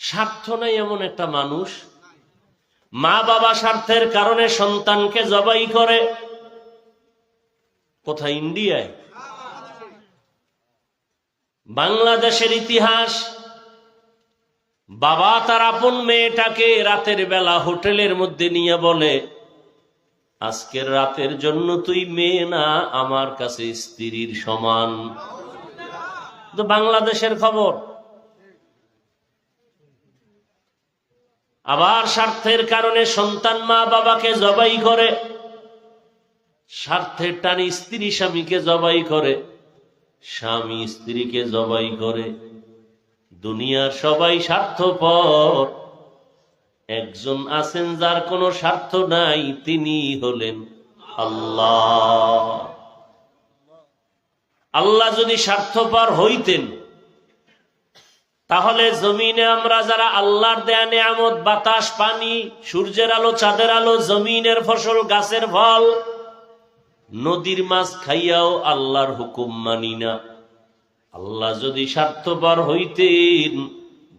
স্বার্থ নাই এমন একটা মানুষ মা বাবা স্বার্থের কারণে সন্তানকে জবাই করে। কোথায়? ইন্ডিয়ায়। বাংলাদেশের ইতিহাস, বাবা তার আপন মেয়েটাকে রাতের বেলা হোটেলের মধ্যে নিয়ে বলে, আজকের রাতের জন্য তুই মেয়ে না, আমার কাছে স্ত্রীর সমান। তো বাংলাদেশের খবর। আবার স্বার্থের কারণে সন্তান মা বাবাকে জবাই করে, স্বার্থের টানে স্ত্রী স্বামীকে জবাই করে, স্বামী স্ত্রীকে জবাই করে। দুনিয়ার সবাই স্বার্থপর, একজন আছেন যার কোনো স্বার্থ নাই, তিনি হলেন আল্লাহ। আল্লাহ যদি স্বার্থপর হইতেন তাহলে জমিনে আমরা যারা আল্লাহর দেয়া নেয়ামত, বাতাস, পানি, সূর্যের আলো, চাঁদের আলো, জমিনের ফসল, গাছের ফল, নদীর মাছ খাইয়াও আল্লাহর হুকুম মানি না। আল্লাহ যদি স্বার্থপর হইতেন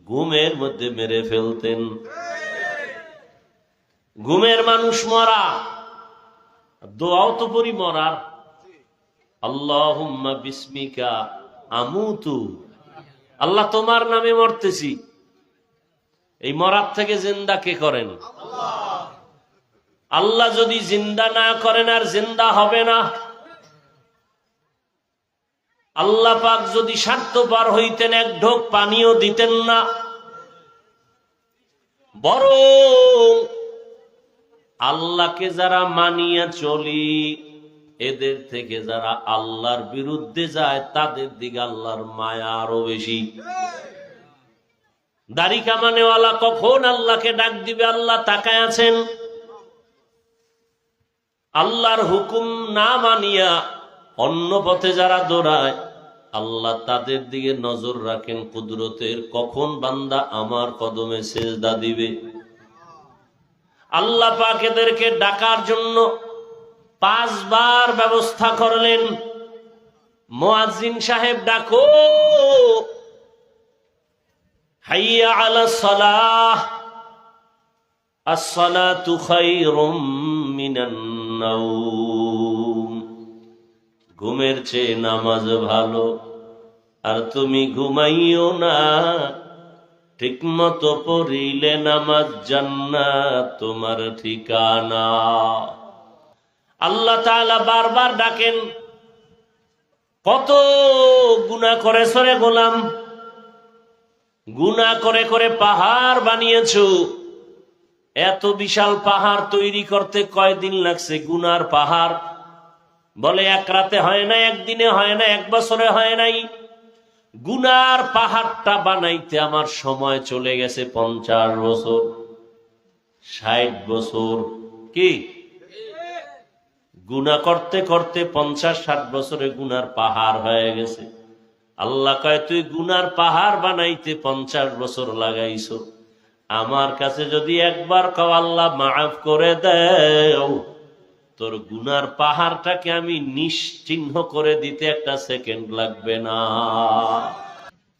ঘুমের মধ্যে মেরে ফেলতেন। ঘুমের মানুষ মরা, দোয়াও তো পরি মরার। আল্লাহুম্মা বিসমিকা আমুতু, আল্লাহ তোমার নামে মরতেছি। এই মরার থেকে জিন্দা কে করেন? আল্লাহ যদি জিন্দা না করেন আর জিন্দা হবে না। আল্লাহ পাক যদি স্বার্থপর হইতেন এক ঢোক পানিও দিতেন না, বরং আল্লাহকে যারা মানিয়া চলি এদের থেকে যারা আল্লাহর বিরুদ্ধে যায় তাদের দিকে আল্লাহর মায়া আরো বেশি। দাড়ি কামানেওয়ালা কখন আল্লাহকে ডাক দিবে আল্লাহ তাকায় আছেন। আল্লাহর হুকুম না মানিয়া অন্য পথে যারা দৌড়ায় আল্লাহ তাদের দিকে নজর রাখেন কুদরতের, কখন বান্দা আমার কদমে সেজদা দিবে। আল্লাহ পাক এদেরকে ডাকার জন্য 5 বার ব্যবস্থা করলেন। মুয়াজ্জিন সাহেব ডাকো, হাইয়া আলাস সালাহ, আস-সালাতু খায়রুম মিনান নাওম। ঘুমের চেয়ে নামাজ ভালো, আর তুমি ঘুমাইও না, ঠিক মতো পড়িলে নামাজ জান্নাত তোমার ঠিকানা। আল্লাহ তাআলা বারবার ডাকেন। কত গুনাহ করেছ রে গোলাম, গুনাহ করে করে পাহাড় বানিয়েছো। এত বিশাল পাহাড় তৈরি করতে কয়দিন লাগছে? গুনার পাহাড় বলে এক রাতে হয় না, একদিনে হয় না, 1 বছরে হয় নাই। গুনার পাহাড়টা বানাইতে আমার সময় চলে গেছে 50 বছর, 60 বছর। কি গুনাহ করতে করতে 50-60 বছরে গুনার পাহাড় হয়ে গেছে। আল্লাহ কয়, তুই গুনার পাহাড় বানাইতে 50 বছর লাগাইছো, আমার কাছে যদি একবার কও আল্লাহ মাফ করে দেও, তোর গুনার পাহাড়টাকে আমি নিশ্চিহ্ন করে দিতে 1 সেকেন্ড লাগবে না।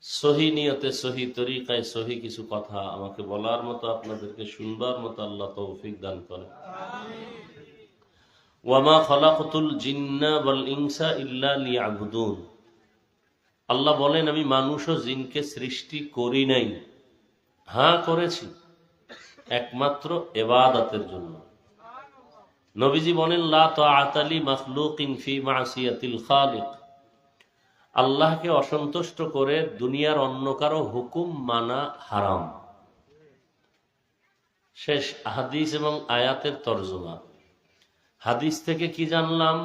সহি নিয়তে, সহি তরিকায়, সহি কিছু কথা আমাকে বলার মতো, আপনাদেরকে শুনবার মতো আল্লাহ তৌফিক দান করে। ওয়ামা খালাকতুল জিন্না ওয়াল ইনসা ইল্লা লিয়াবুদুন। আল্লাহ বলেন, আমি মানুষ ও জিনকে সৃষ্টি করি নাই, হ্যাঁ করেছি একমাত্র ইবাদতের জন্য। নবীজি বলেন, লা তাআতা লি মাখলুকিন ফি মাসিয়াতিল খালিক। আল্লাহকে অসন্তুষ্ট করে দুনিয়ার অন্য কারো হুকুম মানা হারাম। শেষ হাদিস এবং আয়াতের তরজমা। হাদিস থেকে কি জানলাম?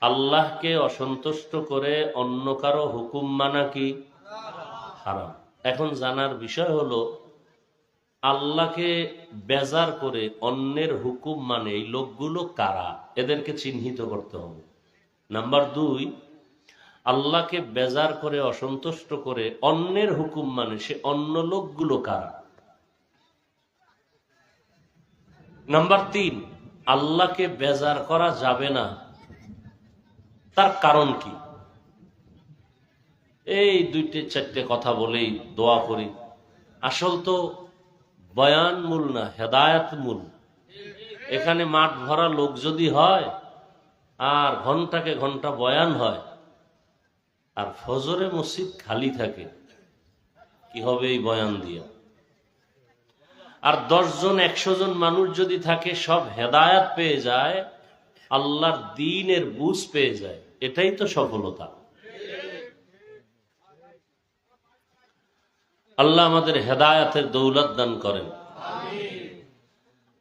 আল্লাহকে অসন্তুষ্ট করে অন্য কারো হুকুম মানা কি হারাম। এখন জানার বিষয় হলো, আল্লাহকে বেজার করে অন্যের হুকুম মানে এই লোকগুলো কারা, এদেরকে চিহ্নিত করতে হবে। নাম্বার 2, আল্লাহকে বেজার করে অসন্তুষ্ট করে অন্যের হুকুম মানে সে অন্য লোকগুলো কারা। নাম্বার 3, আল্লাহকে বেজার করা যাবে না, তার কারণ কি? এই 2-4টে কথা বলেই দোয়া করি, আসল তো বয়ান মূল না, হেদায়াত মূল। এখানে মাঠ ভরা লোক যদি হয় আর ঘন্টাকে ঘন্টা বয়ান হয় আর ফজরে মসজিদ খালি থাকে, কি হবে এই বয়ান দিয়া? আর 10 জন 100 জন মানুষ যদি থাকে, সব হেদায়াত পেয়ে যায়, আল্লাহর দ্বীনের বুঝ পেয়ে যায়, এটাই তো সফলতা। আল্লাহ আমাদের হেদায়াতের দৌলত দান করেন।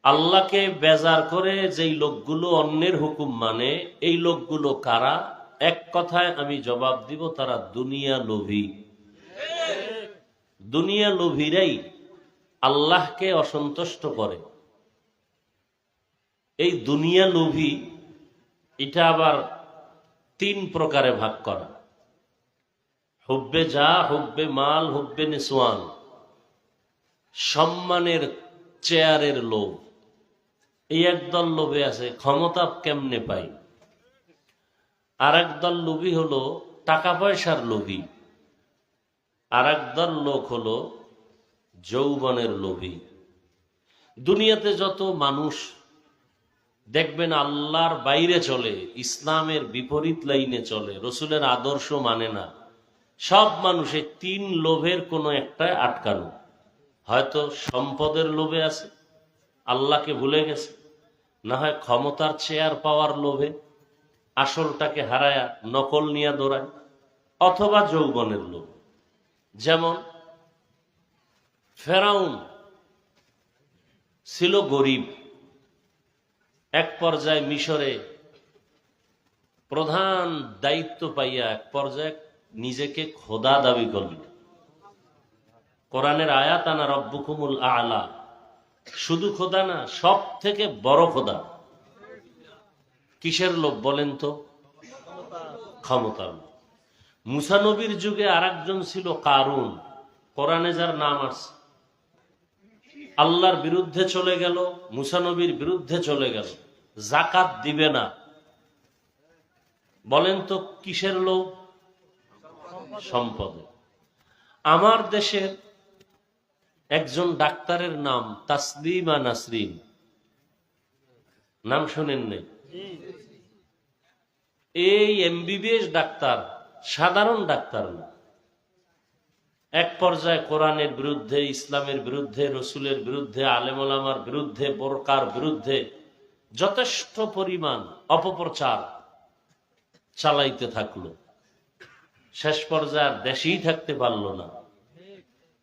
আল্লাহকে বেজার করে যেই লোকগুলো অন্যের হুকুম মানে, এই লোকগুলো কারা? এক কথায় আমি জবাব দিব, তারা দুনিয়া লোভী। দুনিয়া লোভীরাই আল্লাহকে অসন্তুষ্ট করে। এই দুনিয়া লোভী এটা আবার 3 প্রকারে ভাগ করা: হুব্বে যা, হুব্বে মাল, হুব্বে নিসওয়ান। সম্মানের, চেয়ারের লোভ, এই একদল লোভে আছে ক্ষমতা কেমনে পাই। আর একদল লোভী হলো টাকা পয়সার লোভী। আর একদল লোক হলো যৌবনের লোভী। দুনিয়াতে যত মানুষ দেখবেন আল্লাহর বাইরে চলে, ইসলামের বিপরীত লাইনে চলে, রসুলের আদর্শ মানে না, সব মানুষের 3 লোভের কোনো একটায় আটকানো। হয়তো সম্পদের লোভে আছে, আল্লাহকে ভুলে গেছে, না হয় ক্ষমতার চেয়ার পাওয়ার লোভে আসলটাকে হারায়া নকল নিয়ে দৌড়ায়, অথবা যৌবনের লোভ। যেমন ফেরাউন ছিল গরিব, এক পর্যায়ে মিশরে প্রধান দায়িত্ব পাইয়া এক পর্যায়ে নিজেকে খোদা দাবি করল। কোরআনের আয়াত, আনা রব্বুকুমুল আলা, শুধু খোদা না, সব থেকে বড় খোদা। কিসের লোভ বলেন তো? ক্ষমতার লোভ। মুসা নবীর যুগে আরেকজন ছিল কারুন, কোরআনে যার নাম আছে। আল্লাহর বিরুদ্ধে চলে গেল, মুসা নবীর বিরুদ্ধে চলে গেল, যাকাত দিবে না। বলেন তো কিসের লোভ? সম্পদে। আমার দেশের একজন ডাক্তারের নাম তাসলিমা নাসরিন, নাম শোনেন নাই? এই এমবিবিএস ডাক্তার, সাধারণ ডাক্তার না। এক পর্যায়ে কোরআনের বিরুদ্ধে, ইসলামের বিরুদ্ধে, রসুলের বিরুদ্ধে, আলেম ওলামার বিরুদ্ধে, বোরকার বিরুদ্ধে যথেষ্ট পরিমাণ অপপ্রচার চালাইতে থাকলো। শেষ পর্যায়ে দেশেই থাকতে পারলো না,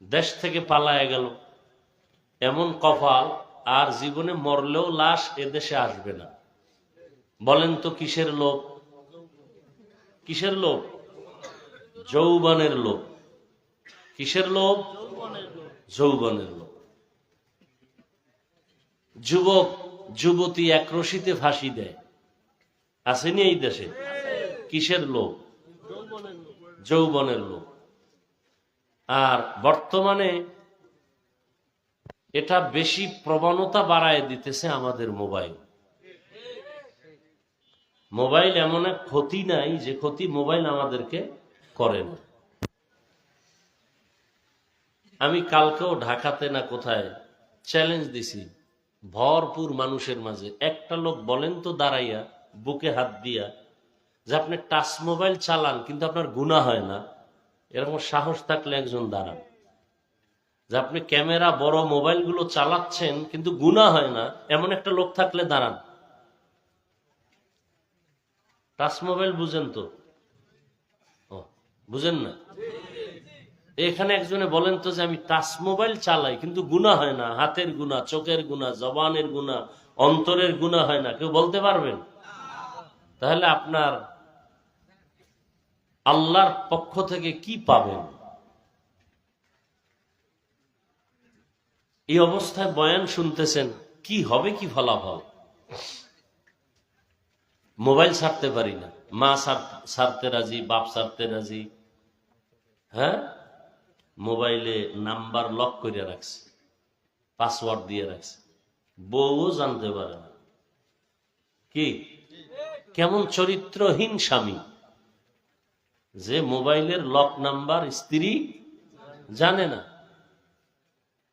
দেশ থেকে পালায় গেল। এমন কপাল, আর জীবনে মরলেও লাশ এদেশে আসবে না। বলেন তো কিসের লোভ? কিসের লোভ? যৌবনের লোভ। কিসের লোভ? যৌবনের লোভ। যুবক যুবতী একরশিতে ফাঁসি দেয়, আসেনি এই দেশে? কিসের লোভ? যৌবনের লোভ। আর বর্তমানে এটা বেশি প্রবণতা বাড়ায় দিতেছে আমাদের মোবাইল। মোবাইল এমন এক ক্ষতি নাই যে ক্ষতি মোবাইল আমাদেরকে করে না। আমি কালকেও ঢাকাতে না কোথায় চ্যালেঞ্জ দিছি ভরপুর মানুষের মাঝে, একটা লোক বলেন তো দাঁড়াইয়া বুকে হাত দিয়া যে আপনি টাচ মোবাইল চালান কিন্তু আপনার গুনাহ হয় না, এরকম সাহস থাকলে একজন দাঁড়ান। যে আপনি ক্যামেরা বড় মোবাইল গুলো চালাচ্ছেন কিন্তু গুনাহ হয় না, এমন একটা লোক থাকলে দাঁড়ান। টাচ মোবাইল বুঝেন তো? বুঝেন না? এখানে একজনে বলেন তো যে আমি টাচ মোবাইল চালাই কিন্তু গুনাহ হয় না, হাতের গুনাহ, চোখের গুনাহ, জবানের গুনাহ, অন্তরের গুনাহ হয় না, কেউ বলতে পারবেন? তাহলে আপনার আল্লাহর পক্ষ থেকে কি পাবেন? এই অবস্থায় বয়ান শুনতেছেন, কি হবে, কি ফলাফল? মোবাইল ছাড়তে পারি না, মা ছাড়তে রাজি, বাপ ছাড়তে রাজি। হ্যাঁ, মোবাইলে নাম্বার লক করে রাখছে, পাসওয়ার্ড দিয়ে রাখছে, বউও জানতে পারে না। কি কেমন চরিত্রহীন স্বামী যে মোবাইলের লক নাম্বার স্ত্রী জানে না।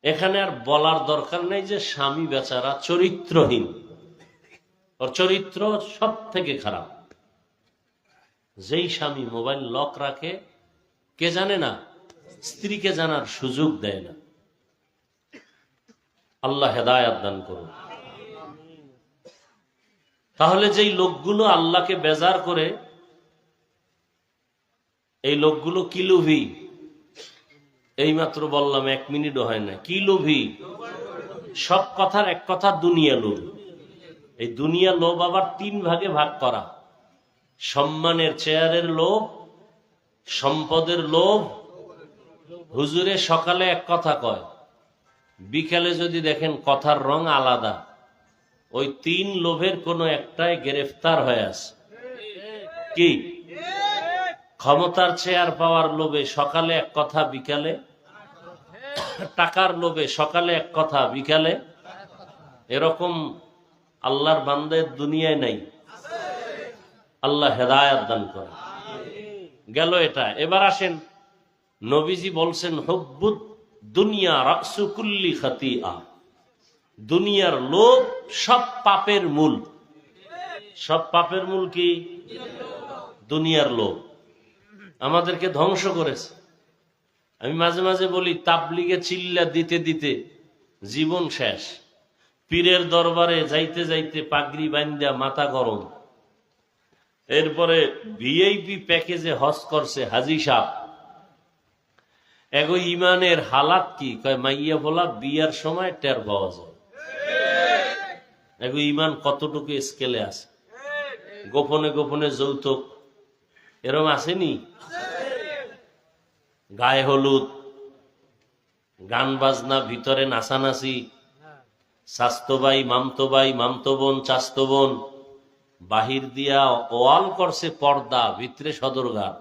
এখানে আর বলার দরকার নেই যে স্বামী বেচারা চরিত্রহীন, ওর চরিত্র সব থেকে খারাপ। যেই স্বামী মোবাইল লক রাখে, কে জানে না, স্ত্রীকে জানার সুযোগ দেয় না। আল্লাহ হেদায়াত দান করুন। তাহলে যেই লোকগুলো আল্লাহকে বেজার করে, এই লোকগুলো কি লোভী? এইমাত্র বললাম, 1 মিনিটও হয় না। কি লোভী? সব কথার এক কথা দুনিয়া লোভ। এই দুনিয়া লোভ আবার 3 ভাগে ভাগ করা: সম্মানের চেয়ারের লোভ, সম্পদের লোভ। হুজুরে সকালে এক কথা কয়, বিকালে যদি দেখেন কথার রং আলাদা। ওই 3 লোভের কোনো একটাই গ্রেফতার হয়ে আছে। কি? ক্ষমতার চেয়ার পাওয়ার লোভে সকালে এক কথা, বিকালে টাকার লোভে সকালে এক কথা, বিকালে। এরকম আল্লাহর বান্দার দুনিয়ায় নাই। আল্লাহ হেদায়াত দান করে। গেল এটা। এবার আসেন, নবীজি বলছেন হুব্বুদ দুনিয়া রাসু কুল্লি খাতিআ। দুনিয়ার লোভ সব পাপের মূল। সব পাপের মূল কি? দুনিয়ার লোভ আমাদেরকে ধ্বংস করেছে। আমি মাঝে মাঝে বলি, তাবলিগে চিল্লা দিতে দিতে জীবন শেষ। পীরের দরবারে যাইতে যাইতে পাগড়ি বান্ধা মাথা গরম। এরপরে ভিআইপি প্যাকেজে হজ করছে হাজি সাহেব। এগো ইমানের হালাত কি? কয় মাইয়া বলা বিয়ার সময় টের পাওয়া যায়। এগো ইমান কতটুকু স্কেলে আছে। গোপনে গোপনে যৌতুক এরম আসেনি? গায়ে হলুদ, গান বাজনা, ভিতরে নাচানাচি, স্বাস্থ্য ভাই, মামতো ভাই, মামতো বোন, চাস্তো বোন, বাহির দিয়া ওয়াল করছে পর্দা, ভিতরে সদরঘাট।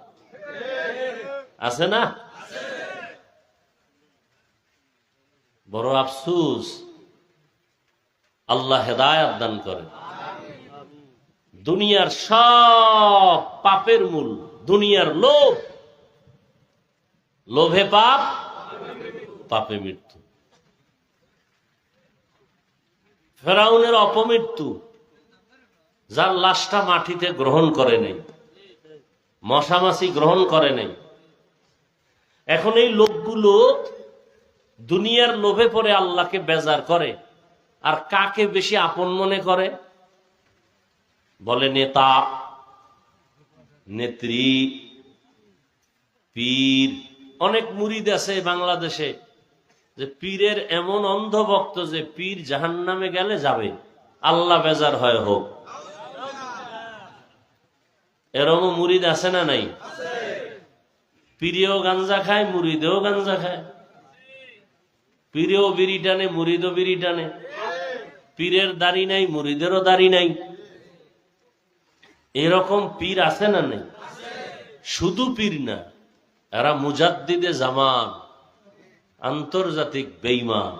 আছে না? বড় আফসুস। আল্লাহ হেদায়াত দান করে। দুনিয়ার সব পাপের মূল দুনিয়ার লোভ। লোভে পাপ, পাপে মৃত্যু। ফেরাউনের অপমৃত্যু, যার লাশটা মাটিতে গ্রহণ করে নেই, মশামাছি গ্রহণ করে নেই। এখন এই লোকগুলো দুনিয়ার লোভে পড়ে আল্লাহকে বেজার করে। আর কাকে বেশি আপন মনে করে? বলে নেতা, নেত্রী, পীর। অনেক মুরিদ আছে বাংলাদেশে যে পীরের এমন অন্ধভক্ত যে পীর জাহান্নামে গেলে যাবে, আল্লাহ বেজার হয় হোক। এরম মুরিদ আছে না নাই? পীরেও গাঞ্জা খায়, মুরিদেও গাঞ্জা খায়। পীরেও বিড়ি টানে, মুরিদও বিড়ি টানে। পীরের দাড়ি নাই, মুরিদেরও দাড়ি নাই। এরকম পীর আছে না নেই? শুধু পীর না, এরা মুজাদ্দিদে জামান, আন্তর্জাতিক বেঈমান।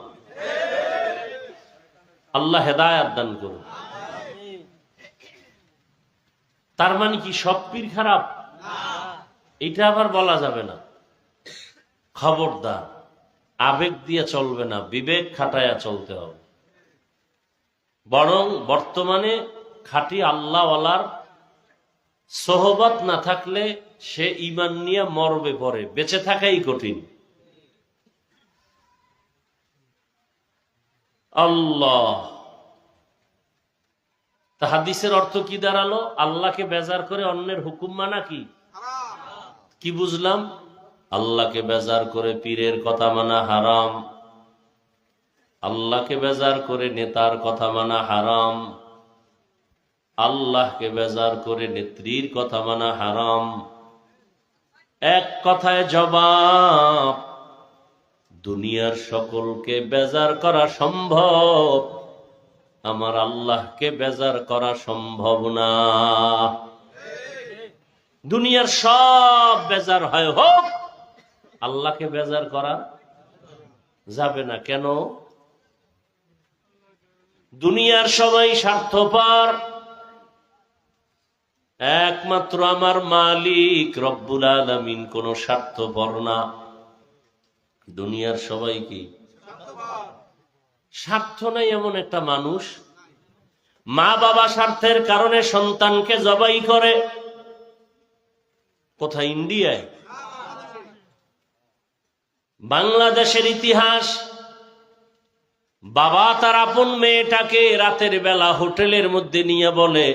আল্লাহ হেদায়াত দান করুন। তার মানে কি সব পীর খারাপ? এটা আবার বলা যাবে না। খবরদার, আবেগ দিয়ে চলবে না, বিবেক খাটায়া চলতে হবে। বরং বর্তমানে খাঁটি আল্লাহওয়ালার সোহবত না থাকলে সে ঈমান নিয়ে মরবে পরে, বেঁচে থাকাই কঠিন। আল্লাহ। তা হাদিসের অর্থ কি দাঁড়ালো? আল্লাহকে বেজার করে অন্যের হুকুম মানা কি? কি বুঝলাম? আল্লাহকে বেজার করে পীরের কথা মানা হারাম, আল্লাহকে বেজার করে নেতার কথা মানা হারাম, আল্লাহকে বেজার করে নেত্রীর কথা মানা হারাম। এক কথায় জবাব, দুনিয়ার সকলকে বেজার করা সম্ভব, আমার আল্লাহকে বেজার করা সম্ভব না। দুনিয়ার সব বেজার হয় হোক, আল্লাহকে বেজার করা যাবে না। কেন? দুনিয়ার সবাই স্বার্থপর, একমাত্র আমার মালিক রব্বুল আলামিন কোন স্বার্থপর না। দুনিয়ার সবাই কি? স্বার্থ নাই এমন একটা মানুষ মা বাবা স্বার্থের কারণে সন্তানকে জবাই করে। কোথায়? ইন্ডিয়ায়। বাংলাদেশের ইতিহাস, বাবা তার আপন মেয়েটাকে রাতের বেলা হোটেলের মধ্যে নিয়ে বলে,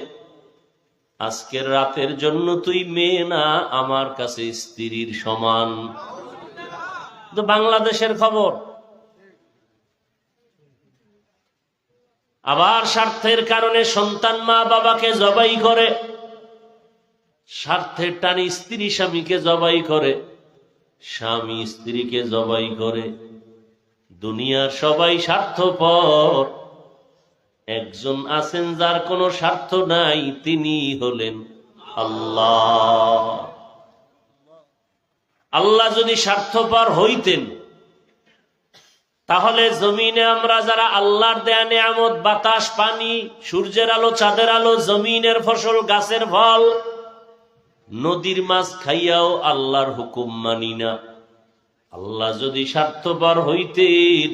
আজকের রাতের জন্য তুই মেয়ে না, আমার কাছে স্ত্রীর সমান। তো বাংলাদেশের খবর। আবার স্বার্থের কারণে সন্তান মা বাবাকে জবাই করে, স্বার্থের টানে স্ত্রী স্বামীকে জবাই করে, স্বামী স্ত্রীকে জবাই করে। দুনিয়ার সবাই স্বার্থপর, একজন আছেন যার কোনো স্বার্থ নাই, তিনি হলেন আল্লাহ। আল্লাহ যদি স্বার্থপর হইতেন তাহলে জমিনে আমরা যারা আল্লাহর দেয়া নিয়ামত, বাতাস, পানি, সূর্যের আলো, চাঁদের আলো, জমিনের ফসল, গাছের ফল, নদীর মাছ খাইয়াও আল্লাহর হুকুম মানি না। আল্লাহ যদি স্বার্থপর হইতেন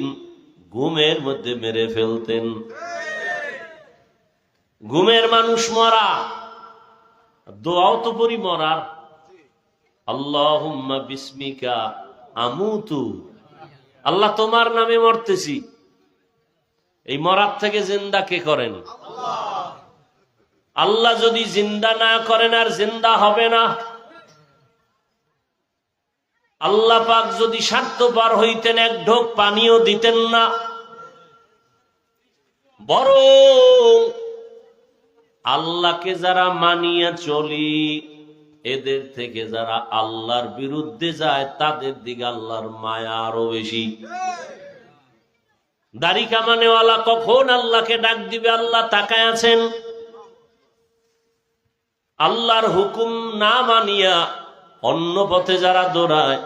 ঘুমের মধ্যে মেরে ফেলতেন। ঘুমের মানুষ মরা, দোয়াও তো পরি মরার। আল্লাহুম্মা বিসমিকা আমুতু, আল্লাহ তোমার নামে মরতেছি। এই মরার থেকে জিন্দা কে করেন? আল্লাহ যদি জিন্দা না করেন আর জিন্দা হবে না। আল্লাহ পাক যদি স্বার্থপর হইতেন এক ঢোক পানিও দিতেন না, বরং আল্লাহকে যারা মানিয়া চলি এদের থেকে যারা আল্লাহর বিরুদ্ধে যায় তাদের দিকে আল্লাহর মায়া আরো বেশি। দাড়ি কামানেওয়ালা কখন আল্লাহকে ডাক দিবে আল্লাহ তাকায় আছেন। আল্লাহর হুকুম না মানিয়া অন্য পথে যারা দৌড়ায়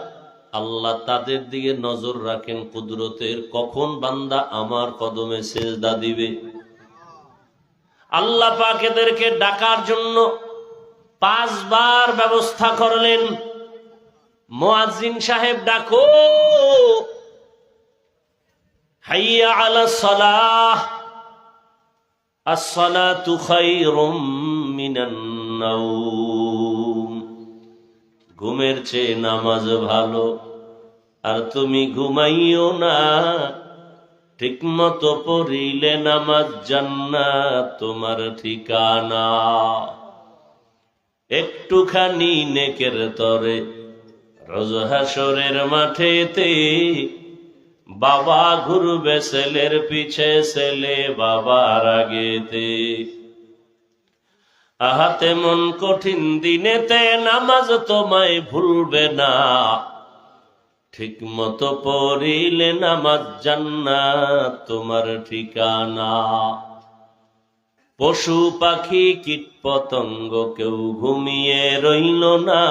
আল্লাহ তাদের দিকে নজর রাখেন কুদরতের, কখন বান্দা আমার কদমে সেজদা দিবে। আল্লাহ পাক এদেরকে ডাকার জন্য 5 বার ব্যবস্থা করলেন। মুয়াজ্জিন সাহেব ডাকো, হাইয়া আলাস সালাহ, আস-সালাতু খায়রুম মিনান নাওম। ঘুমের চেয়ে নামাজ ভালো, আর তুমি ঘুমাইও না, ঠিক মতো পড়িলে নামাজ জান্নাত তোমার ঠিকানা। একটুখানি নেকের তরে রোজ হাসরের মাঠেতে বাবা ঘুরবে ছেলের পিছে, ছেলে বাবার আগেতে। আহাতে মন কঠিন দিনেতে নামাজ তোমায় ভুলবে না, ঠিক মতো পড়িলে নামাজ জান্নাত তোমার ঠিকানা। পশু পাখি কীট পতঙ্গ কেউ ঘুমিয়ে রইল না,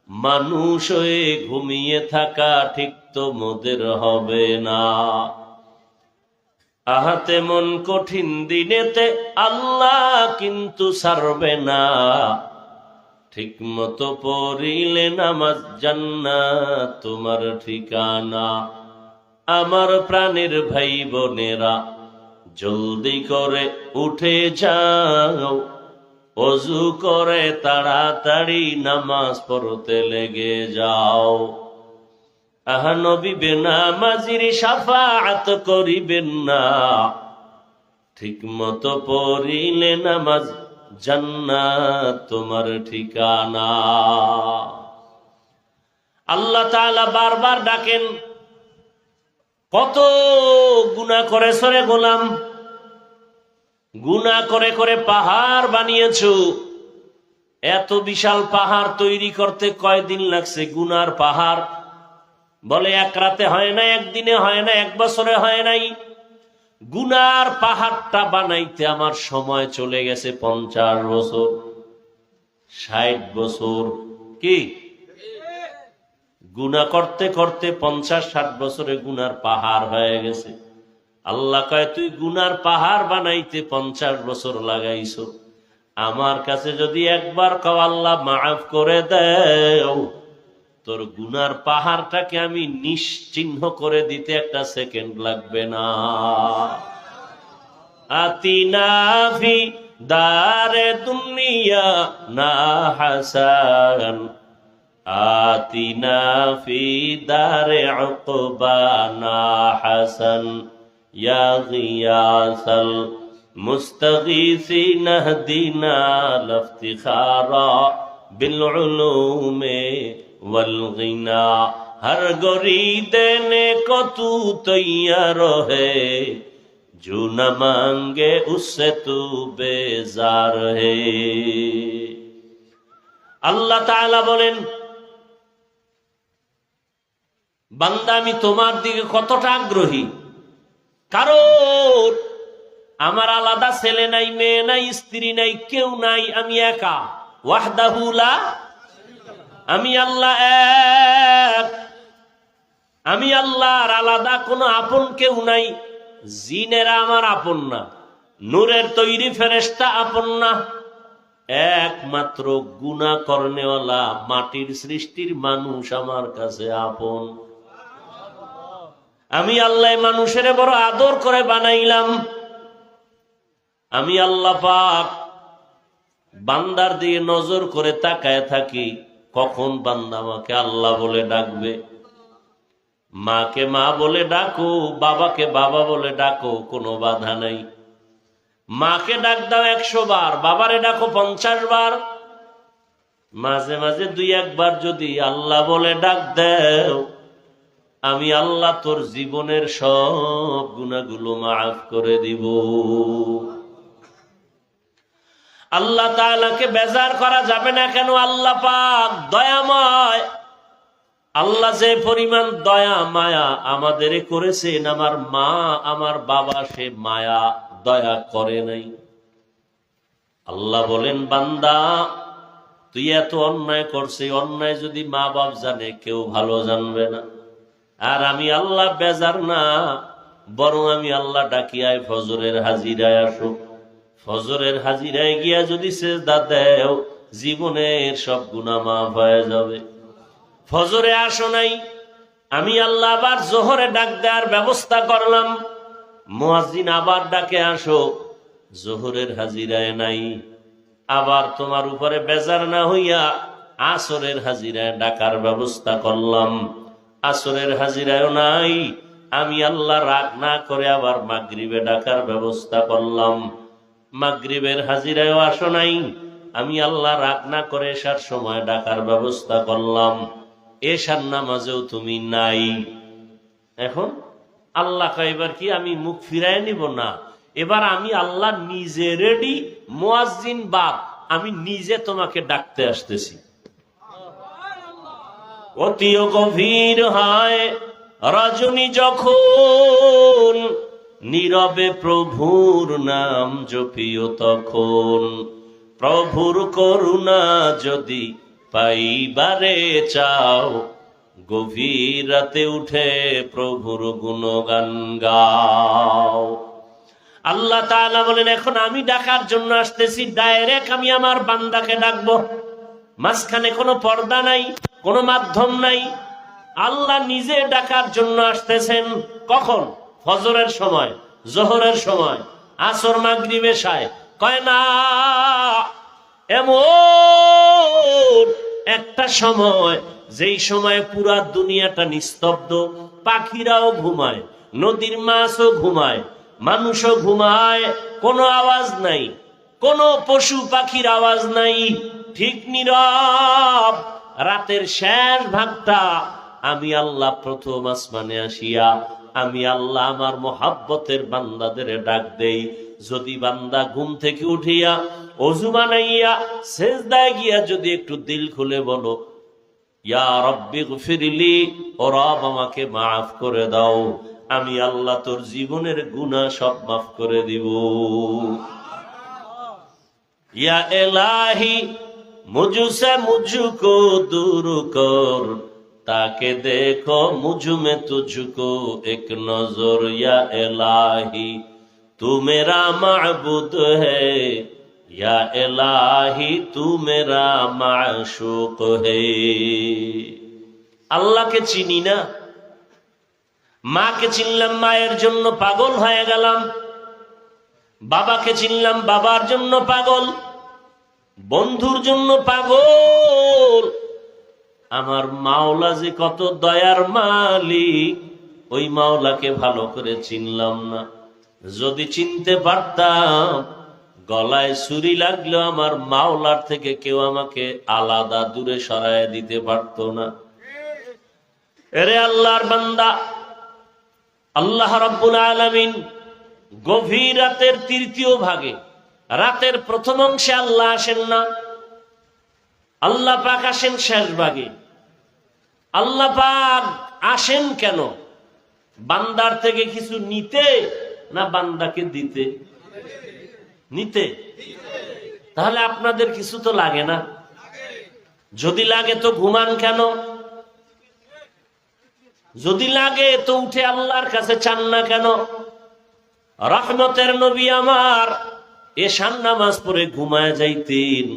মানুষ হয়ে ঘুমিয়ে থাকা ঠিক তো মোদের হবে না। আহাতে মন কঠিন দিনেতে আল্লাহ কিন্তু ছাড়বে না, ঠিক মতো পড়িলে নামাজ জান্নাত তোমার ঠিকানা। আমার প্রাণের ভাই বোনেরা জলদি করে উঠে যাও, ওযু করে তাড়াতাড়ি নামাজ পড়তে লেগে যাও। আহা নবী বেনামাজির শাফাআত করিবেন না, ঠিক মতো পড়িলে নামাজ জান্নাত তোমার ঠিকানা। আল্লাহ তাআলা বারবার ডাকেন, কত গুনাহ করেছ রে গোলাম, গুনাহ করে করে পাহাড় বানিয়েছো। এত বিশাল পাহাড় তৈরি করতে কয়দিন লাগছে? গুনার পাহাড় বলে এক রাতে হয় না, একদিনে হয় না, 1 বছরে হয় নাই। গুনার পাহাড়টা বানাইতে আমার সময় চলে গেছে 50 বছর, 60 বছর। কি গুনাহ করতে করতে 50-60 বছরে গুনার পাহাড় হয়ে গেছে। আল্লাহ কয়, তুই গুনার পাহাড় বানাইতে 50 বছর লাগাইছো, আমার কাছে যদি একবার কও আল্লাহ মাফ করে দেও, তোর গুনার পাহাড়টাকে আমি নিশ্চিহ্ন করে দিতে একটা সেকেন্ড লাগবে না। আতিনা ফি দারে দুনিয়া না হাসান, আতিনা ফি দারে উকবা না হাসান, ইয়া গিয়াসাল মুস্তাগীসিন হদিনা লফতিখারা বিল উলুমে ওয়াল গিনা, হর গরি দেনে কো তু তৈয়ার হে, जो न मांगे उससे तू बेजार है। আল্লাহ তাআলা বলেন, বান্দা আমি তোমার দিকে কতটা আগ্রহী, কারণ আমার আলাদা ছেলে নাই, মেয়ে নাই, স্ত্রী নাই, কেউ নাই, আমি একা। ওয়াহদাহু লা, আমি আল্লাহ এক, আমি আল্লাহর আলাদা কোনো আপন কেউ নাই। জিনেরা আমার আপন না, নূরের তৈরি ফেরেশতা আপন না, একমাত্র গুনাহ করনেওয়ালা মাটির সৃষ্টির মানুষ আমার কাছে আপন। আমি আল্লাহ মানুষের বড় আদর করে বানাইলাম। আমি আল্লাহ পাক বান্দার দিকে নজর করে তাকায় থাকি, কখন বান্দা আমাকে আল্লাহ বলে ডাকবে। মাকে মা বলে ডাকো, বাবাকে বাবা বলে ডাকো, কোনো বাধা নাই। মাকে ডাক দাও 100 বার, বাবারে ডাকো 50 বার। মাঝে মাঝে 2-1 বার যদি আল্লাহ বলে ডাক দেও, আমি আল্লাহ তোর জীবনের সব গুনাহগুলো মাফ করে দিব। আল্লাহ তাআলাকে বেজার করা যাবে না। কেন? আল্লাহ পাক দয়াময়। আল্লাহ যে পরিমাণ দয়া মায়া আমাদের করেছেন, আমার মা আমার বাবা সে মায়া দয়া করে নাই। আল্লাহ বলেন, বান্দা তুই এত অন্যায় করছে, অন্যায় যদি মা বাপ জানে কেউ ভালো জানবে না। আর আমি আল্লাহ বেজার না, বরং আমি আল্লাহ ডাকিয়ায় ফজরের হাজিরায় আসো। ফজরের হাজিরায় গিয়া যদি সেজদা দেও, জীবনের সব গুনাহ মাফ হয়ে যাবে। ফজরে আসো নাই, আমি আল্লাহ আবার জোহরে ডাক দেওয়ার ব্যবস্থা করলাম। মুয়াজ্জিন আবার ডাকে আসো, জোহরের হাজিরায় নাই। আবার তোমার উপরে বেজার না হইয়া আসরের হাজিরায় ডাকার ব্যবস্থা করলাম। আসরের হাজিরায়ও নাই, আমি আল্লাহ রাগ না করে আবার মাগরিবে ডাকার ব্যবস্থা করলাম। মাগরিবের হাজিরায়ও আসো নাই, আমি আল্লাহ রাগ না করে এশার সময় ডাকার ব্যবস্থা করলাম। এশার নামাজেও তুমি নাই। এখন আল্লাহ কইবার কি আমি মুখ ফিরায় নিব না, এবার আমি আল্লাহ নিজে রেডি, মুয়াজ্জিন বাপ, আমি নিজে তোমাকে ডাকতে আসতেছি। অতিও গভীর হয় রজনী যখন, নীরবে প্রভুর নাম জপিও তখন। প্রভুর করুণা যদি পাইবারে চাও, গভীর রাতে উঠে প্রভুর গুণগান গাও। আল্লাহ তাআলা বলেন, এখন আমি ডাকার জন্য আসতেছি, ডাইরেক্ট আমি আমার বান্দাকে ডাকবো। মাঝখানে কোনো পর্দা নাই, কোনো মাধ্যম নাই। আল্লাহ নিজে ডাকার জন্য আসতেছেন। কখন? ফজরের সময়, জোহরের সময়, আসর, মাগরিব, এশায়। কয় না, এমন একটা সময় যেই সময় পুরা দুনিয়াটা নিস্তব্ধ, পাখিরাও ঘুমায়, নদীর মাছও ঘুমায়, মানুষও ঘুমায়, কোনো আওয়াজ নাই, কোনো পশু পাখির আওয়াজ নাই, ঠিক নীরব। রাতের শেষ ভাগটা আমি আল্লাহ প্রথম আসমানে আসিয়া আমি আল্লাহ আমার মোহাব্বতের বান্দাদের ডাক দেই। যদি বান্দা ঘুম থেকে উঠিয়া ওযু বানাইয়া সেজদায় গিয়া যদি একটু দিল খুলে বলো, ইয়া রাব্বি গফিরলি, ও রব আমাকে মাফ করে দাও, আমি আল্লাহ তোর জীবনের গুনাহ সব মাফ করে দিব। ইয়া ইলাহি মুঝসে মুঝকো দূর কর, তাকে দেখো মুঝ মে তুঝকো এক নজর। ইয়া ইলাহি तू मेरा माबूद है, या इलाही तू मेरा माशूक है। আল্লাহকে চিনি না। মাকে চিনলাম, মায়ের জন্য পাগল হয়ে গেলাম। বাবাকে চিনলাম, বাবার জন্য পাগল। বন্ধুর জন্য পাগল। আমার মাওলা যে কত দয়ার মালিক, ওই মাওলাকে ভালো করে চিনলাম না। যদি চিনতে পারতাম, গলায় ছুরি লাগলেও আমার মাওলার থেকে কেউ আমাকে আলাদা দূরে সরায় দিতে পারতো না। এরে আল্লাহর বান্দা, আল্লাহ রাব্বুল আলামিন গভীর রাতের তৃতীয় ভাগে, রাতের প্রথম অংশে আল্লাহ আসেন না, আল্লাহ পাক আসেন শেষ ভাগে। আল্লাহ পাক আসেন কেন? বান্দার থেকে কিছু নিতে না বান্দাকে দিতে? নিতে। তাহলে আপনাদের কিছু তো লাগে না? যদি লাগে তো ঘুমান কেন? যদি লাগে তো উঠে আল্লাহর কাছে চান না কেন? রহমতের নবী আমার এশার নামাজ পড়ে ঘুমায় যাইতেন,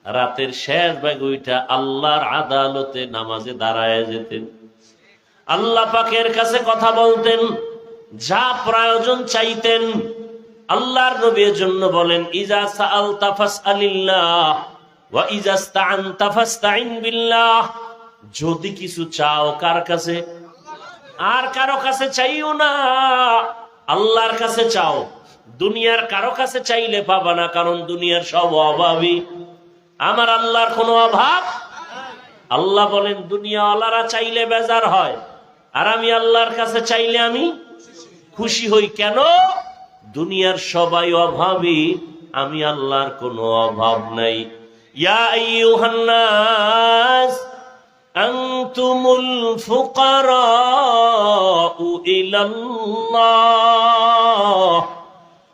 রাতের শেষ ভাগে ওইটা আল্লাহর আদালতে নামাজে দাঁড়ায় যেতেন, আল্লাহ পাকের কাছে কথা বলতেন, যা প্রয়োজন চাইতেন। আল্লাহর নবীর জন্য বলেন, ইজা সাআলতা ফাসআলিল্লাহ ওয়া ইজা ইসতাআনতা ফাসতাইন বিল্লাহ। যদি কিছু চাও কার কাছে? আর কারো কাছে চাইও না, আল্লাহর কাছে চাও। দুনিয়ার কারো কাছে চাইলে পাবা না, কারণ দুনিয়ার সব অভাবী। আমার আল্লাহর কোনো অভাব? আল্লাহ বলেন দুনিয়াওয়ালারা চাইলে বেজার হয়, আর আমি আল্লাহর কাছে চাইলে আমি খুশি হই। কেন? দুনিয়ার সবাই অভাবী, আমি আল্লাহর কোনো অভাব নাই। ইয়া আইয়ুহান নাস আনতুমুল ফুকারাউ ইলাল্লাহ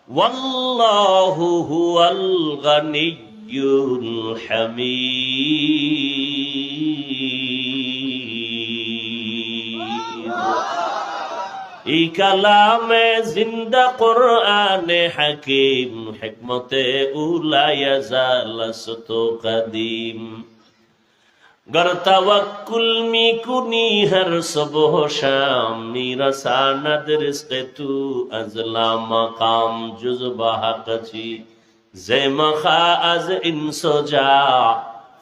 ওয়াল্লাহু হুয়াল গানিয়্যুল হামিদ। এই কালামে জিন্দা কোরআনে হাকিম, হিকমতে উলায়া জালাসত কদিম। गर तवक्कुल में कुनी हर सुबह शाम, मीरा सानद रिज़्क़ तू अज़ला मकाम जुज़बा कची ज़े मखा अज़ इंसो जा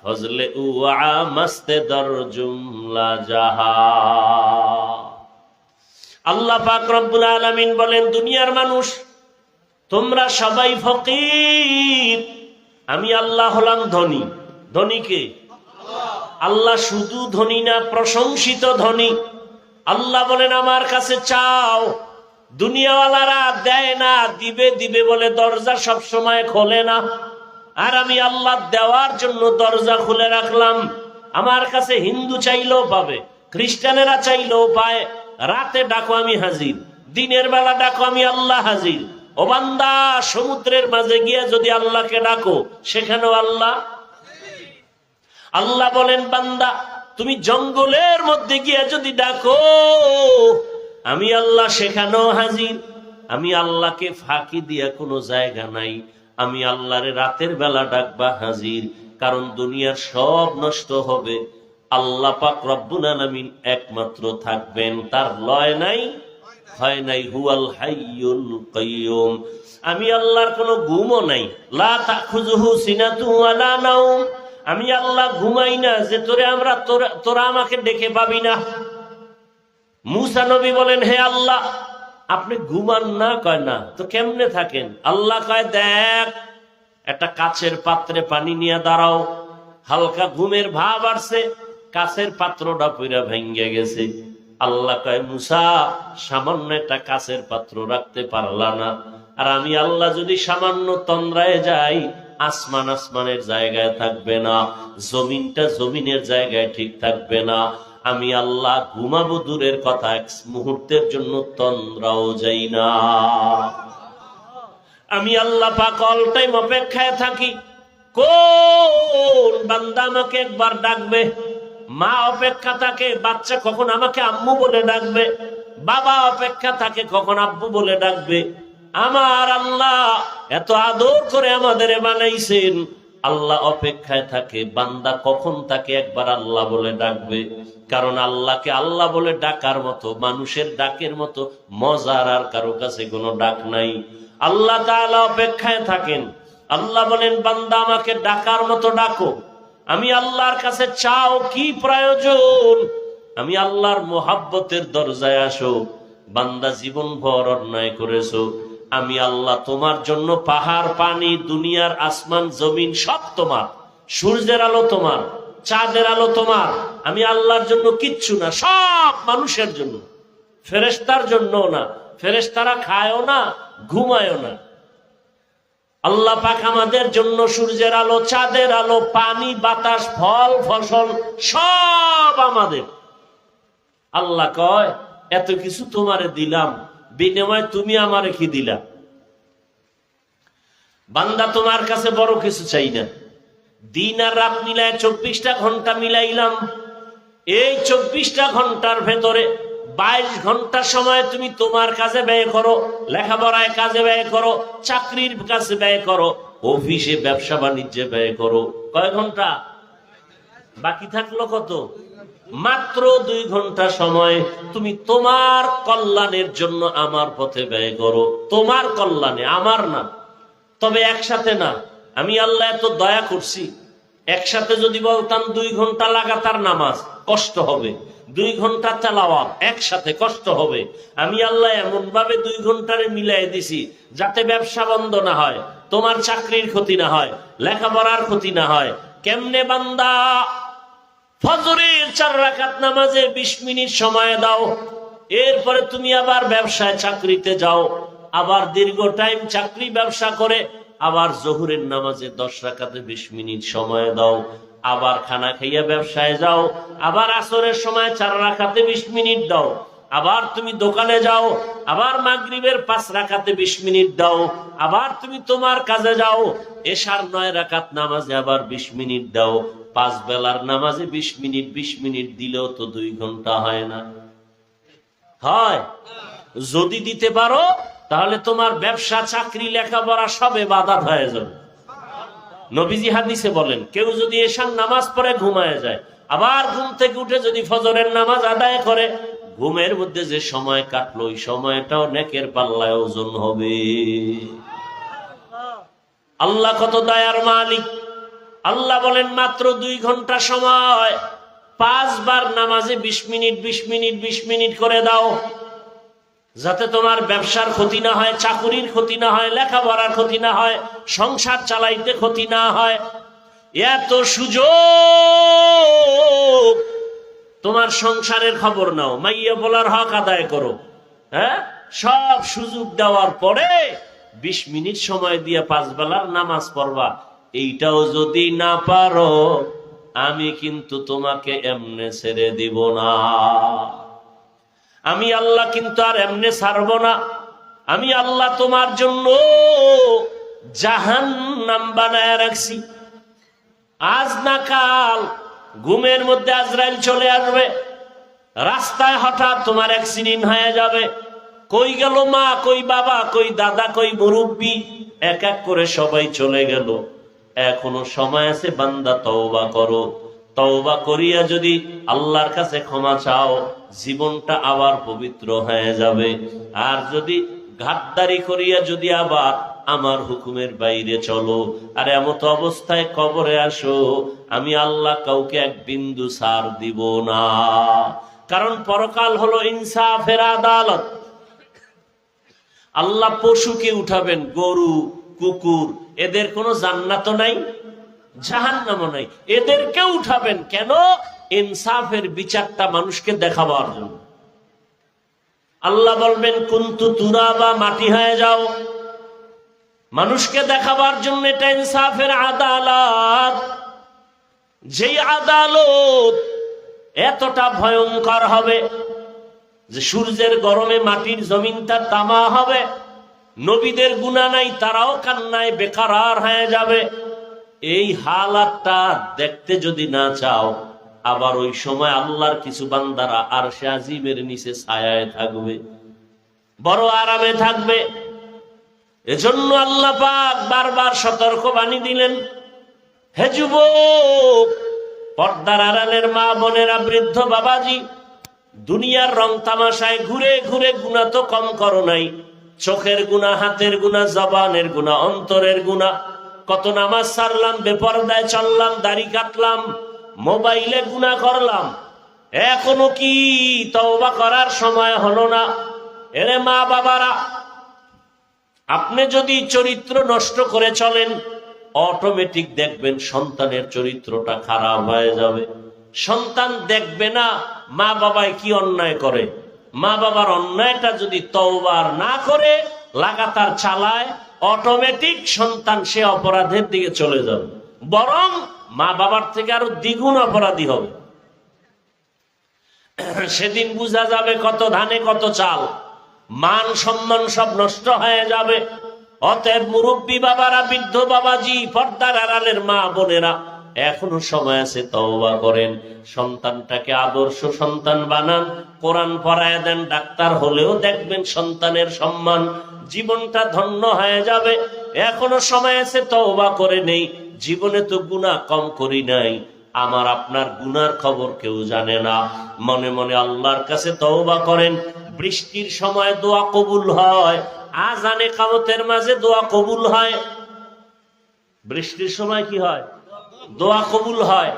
फज़ल उआ मस्त दर जुमला जहा। আল্লাহ পাক রব্বুল আলামিন বলেন, দুনিয়ার মানুষ তোমরা সবাই ফকির, আমি আল্লাহ হলাম ধনী। ধনী কে? আল্লাহ শুধু ধনী না, প্রশংসিত ধনী। আল্লাহ বলেন আমার কাছে চাও। দুনিয়াওয়ালারা দেয় না, দিবে দিবে বলে দরজা সব সময় খোলে না, আর আমি আল্লাহ দেওয়ার জন্য দরজা খুলে রাখলাম। আমার কাছে হিন্দু চাইলেও পাবে, খ্রিস্টানেরা চাইলেও পায়। রাতে ডাকো আমি হাজির, দিনের বেলা ডাকো আমি আল্লাহ হাজির। ও বান্দা, সমুদ্রের মাঝে গিয়ে যদি আল্লাহকে ডাকো, সেখানেও আল্লাহ। আল্লাহ বলেন বান্দা, তুমি জঙ্গলের মধ্যে গিয়ে যদি ডাকো, আমি আল্লাহ সেখানেও হাজির। আমি আল্লাহকে ফাঁকি দিয়া কোনো জায়গা নাই। আমি আল্লাহরে রাতের বেলা ডাকবা হাজির, কারণ দুনিয়ার সব নষ্ট হবে, আল্লাহ পাক রব্বুল আলামিন একমাত্র থাকবেন, তার লয় নাই হয় নাই। হুয়াল হাইয়ুল কাইয়ুম। আমি আল্লাহর কোনো ঘুমও নাই। লা তাখুযুহু সিনাতু ওয়ালা নাওম। আমি আল্লাহ ঘুমাই না যে তোরা আমাকে ডেকে পাবি না। মুসা নবী বলেন, হে আল্লাহ আপনি ঘুমান না? কয় না তো কেমনে থাকেন? আল্লাহ কয়, দেখ একটা কাচের পাত্রে পানি নিয়ে দাঁড়াও। হালকা ঘুমের ভাব আসছে, কাচের পাত্রটা পুরা ভেঙে গেছে। আল্লাহ কয়, মুসা সামান্য একটা কাচের পাত্র রাখতে পারলা না? আর আমি আল্লাহ যদি সামান্য তন্দ্রায় যাই, আসমান আসমানের জায়গায় থাকবে না, জমিনটা জমিনের জায়গায় ঠিক থাকবে না। আমি আল্লাহ ঘুমাবো দূরের কথা, এক মুহূর্তের জন্য তন্দ্রাও যাই না। আমি আল্লাহ পাক অল টাইম অপেক্ষায় থাকি, কোন বান্দা আমাকে একবার ডাকবে। মা অপেক্ষা থাকে, বাচ্চা কখন আমাকে আম্মু বলে ডাকবে। বাবা অপেক্ষা থাকে, কখন আব্বু বলে ডাকবে। আমার আল্লাহ এত আদর করে আমাদের বানাইছেন, আল্লাহ অপেক্ষায় থাকে বান্দা কখন তাকে একবার আল্লাহ বলে ডাকবে। কারণ আল্লাহকে আল্লাহ বলে ডাকার মতো, মানুষের ডাকের মতো মজার আর কারো কাছে কোনো ডাক নাই। আল্লাহ তাআলা অপেক্ষায় থাকেন। আল্লাহ বলেন, বান্দা আমাকে ডাকার মতো ডাকো। আমি আল্লাহর কাছে চাও, কি প্রয়োজন? আমি আল্লাহর মোহাব্বতের দরজায় আসো। বান্দা জীবন ভর অন্যায় করেছো, আমি আল্লাহ তোমার জন্য পাহাড়, পানি, দুনিয়ার আসমান জমিন সব তোমার। সূর্যের আলো তোমার, চাঁদের আলো তোমার। আমি আল্লাহর জন্য কিচ্ছু না, সব মানুষের জন্য, ফেরেশতার জন্য না। ফেরেশতারা খায়ও না, ঘুমায়ও না। আল্লাহ পাক আমাদের জন্য সূর্যের আলো, চাঁদের আলো, পানি, বাতাস, ফল, ফসল সব আমাদের। আল্লাহ কয়, এত কিছু তোমারে দিলাম, বিনিময়ে তুমি আমারে কি দিলা? বান্দা তোমার কাছে বড় কিছু চাই না। দিন আর রাত মিলায় 24টা ঘন্টা মিলাইলাম। এই 24টা ঘন্টার ভেতরে 22 ঘন্টা সময় তুমি তোমার কাজে ব্যয় করো, লেখাপড়ায় কাজে ব্যয় করো, চাকরির কাছে ব্যয় করো, অফিসে ব্যবসা বাণিজ্যে ব্যয় করো। কয় ঘন্টা বাকি থাকলো? কত? মাত্র 2 ঘন্টা সময় তুমি তোমার কল্যাণের জন্য আমার পথে ব্যয় করো। তোমার কল্যাণে, আমার না। তবে একসাথে না। আমি আল্লাহ এত দয়া করছি, একসাথে যদি বলতাম 2 ঘন্টা লাগাতার নামাজ, কষ্ট হবে। 2 ঘন্টা তেলাওয়াত একসাথে, কষ্ট হবে। আমি আল্লাহ এমন ভাবে 2 ঘন্টারে মিলাই দিছি যাতে ব্যবসা বন্ধ না হয়, তোমার চাকরির ক্ষতি না হয়, লেখাপড়ার ক্ষতি না হয়। কেমনে বান্দা? ফজরের 4 রাকাত নামাজে 20 মিনিট সময় দাও, এরপরে তুমি আবার ব্যবসায়, চাকরিতে যাও, আবার দীর্ঘ টাইম চাকরি ব্যবসা করে, আবার জোহরের নামাজে 10 রাকাতে 20 মিনিট সময় দাও, আবার খানা খাইয়া ব্যবসায় যাও, আবার আসরের সময় 4 রাকাতে 20 মিনিট দাও, আবার তুমি দোকানে যাও, আবার মাগরিবের 5 রাকাতে 20 মিনিট দাও, আবার তুমি তোমার কাজে যাও, এশার 9 রাকাত নামাজে আবার 20 মিনিট দাও। 5 বেলার নামাজে 20 মিনিট 20 মিনিট দিলেও তো 2 ঘন্টা হয় না? হয়। যদি দিতে পারো তাহলে তোমার ব্যবসা, চাকরি, লেখাপড়া সবে বাধা হয়ে যাবে। নবীজি হাদিসে বলেন, কেউ যদি এশার নামাজ পড়ে ঘুমায় যায়, আবার ঘুম থেকে উঠে যদি ফজরের নামাজ আদায় করে, ঘুমের মধ্যে যে সময় কাটলো ওই সময়টাও নেকের পাল্লায় ওজন হবে। আল্লাহ কত দয়ার মালিক। আল্লাহ বলেন, মাত্র 2 ঘন্টা সময় 5 বার নামাজে 20 মিনিট 20 মিনিট 20 মিনিট করে দাও, যাতে তোমার ব্যবসার ক্ষতি না হয়, চাকুরির ক্ষতি না হয়, লেখাপড়ার ক্ষতি না হয়, সংসার চালাইতে ক্ষতি না হয়। এত সুযোগ, তোমার সংসারের খবর নাও, মাইয়া বলার হক আদায় করো। হ্যাঁ, সব সুযোগ দেওয়ার পরে 20 মিনিট সময় দিয়ে 5 বেলার নামাজ পড়বা। এইটাও যদি না পারো, আমি কিন্তু তোমাকে এমনে ছেড়ে দিব না। আমি আল্লাহ কিন্তু আর এমনে ছাড়বো না। আমি আল্লাহ তোমার জন্য জাহান্নাম বানায় রাখছি। আজ না কাল ঘুমের মধ্যে আজরাইল চলে আসবে, রাস্তায় হঠাৎ তোমার অ্যাক্সিডেন্ট হয়ে যাবে। কই গেল মা, কই বাবা, কই দাদা, কই মুরব্বি? এক এক করে সবাই চলে গেল। এখনো সময় আছে, বান্দা তওবা করো। তওবা করিয়া যদি আল্লাহর কাছে ক্ষমা চাও, জীবনটা আবার পবিত্র হয়ে যাবে। আর যদি ঘাটদারি করিয়া যদি আবার আমার হুকুমের বাইরে চলো, আর এমত অবস্থায় কবরে আসো, আমি আল্লাহ কাউকে এক বিন্দু ছাড় দিব না। কারণ পরকাল হলো ইনসাফের আদালত। আল্লাহ পশুকে উঠাবেন, গরু, কুকুর, এদের কোনো জান্নাতও নাই, জাহান্নামও নাই, এদেরকে উঠাবেন। কেন? ইনসাফের বিচারটা মানুষকে দেখাবার জন্য। আল্লাহ বলবেন, কুনতু তুরাবা, মাটি হয়ে যাও, মানুষকে দেখাবার জন্য। এটা ইনসাফের আদালত। যেই আদালত এতটা ভয়ঙ্কর হবে যে সূর্যের গরমে মাটির জমিনটা তামা হবে। নবীদের গুনাহ নাই, তারাও কান্নায় বেকারার হয়ে যাবে। এই হালাতটা দেখতে যদি না চাও, আবার ওই সময় আল্লাহর কিছু বান্দারা আরশে আজিমের নিচে ছায়ায় থাকবে, বড় আরামে থাকবে। এজন্য আল্লাহ পাক বারবার সতর্ক বাণী দিলেন, হে যুবক, পর্দার আড়ালের মা বোনেরা, বৃদ্ধ বাবাজি, দুনিয়ার রং তামাশায় ঘুরে ঘুরে গুনাহ তো কম করো নাই। চোখের গুনাহ, হাতের গুনাহ, জবানের গুনাহ, অন্তরের গুনাহ। কত নামাজ ছাড়লাম, বেপরদায় চললাম, দাড়ি কাটলাম, মোবাইলে গুনাহ করলাম, এখনো কি তওবা করার সময় হলো না? এরে মা বাবারা, আপনি যদি চরিত্র নষ্ট করে চলেন, অটোমেটিক দেখবেন সন্তানের চরিত্রটা খারাপ হয়ে যাবে। সন্তান দেখবে না মা বাবায় কি অন্যায় করে। মা বাবার অন্যায়টা যদি তওবা না করে লাগাতার চালায়, অটোমেটিক সন্তান সে অপরাধের দিকে চলে যাবে, বরং মা বাবার থেকে আরো দ্বিগুণ অপরাধী হবে। সেদিন বোঝা যাবে কত ধানে কত চাল, মান সম্মান সব নষ্ট হয়ে যাবে। অতএব মুরব্বী বাবারা, বৃদ্ধ বাবাজি, পর্দার আড়ালের মা বোনেরা, এখনো সময় আছে, তওবা করেন। সন্তানটাকে আদর্শ সন্তান বানান, কোরআন পড়ায় দেন, ডাক্তার হলেও দেখবেন সন্তানের সম্মান, জীবনটা ধন্য হয়ে যাবে। এখনো সময় আছে, তওবা করে নেই। জীবনে তো গুনাহ কম করি নাই, আমার আপনার গুনার খবর কেউ জানে না। মনে মনে আল্লাহর কাছে তওবা করেন। বৃষ্টির সময় দোয়া কবুল হয়, আজানে কামতের মাঝে দোয়া কবুল হয়। বৃষ্টির সময় কি হয়? দোয়া কবুল হয়।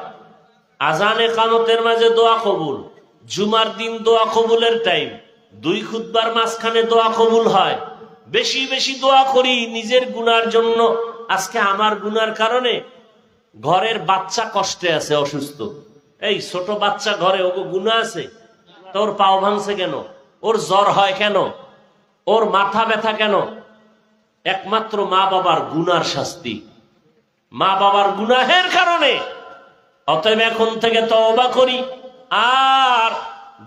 আজানে কামতের মাঝে দোয়া কবুল। জুমার দিন দোয়া কবুলের টাইম। দুই খুতবার মাঝখানে দোয়া কবুল হয়। বেশি বেশি দোয়া করি নিজের গুনার জন্য। আজকে আমার গুনার কারণে ঘরের বাচ্চা কষ্টে আছে, অসুস্থ। এই ছোট বাচ্চা ঘরে, ওগো গুনাহ আছে? তোর পাও ভাঙছে কেন? ওর জ্বর হয় কেন? ওর মাথা ব্যথা কেন? একমাত্র মা বাবার গুনার শাস্তি, মা বাবার গুনাহের কারণে। অতএব এখন থেকে তওবা করি, আর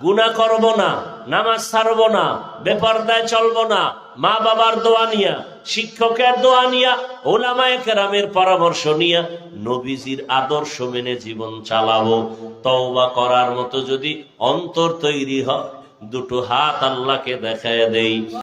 গুনাহ করব না, নামাজ ছাড়ব না, বেপরদায় চলব না, মা বাবার দোয়া নিয়া, শিক্ষকের দোয়া নিয়া, ওলামায়ে কেরামের পরামর্শ নিয়া, নবীজির আদর্শ মেনে জীবন চালাবো। তওবা করার মতো যদি অন্তর তৈরি হয়, দুটো হাত আল্লাহকে দেখায় দেই।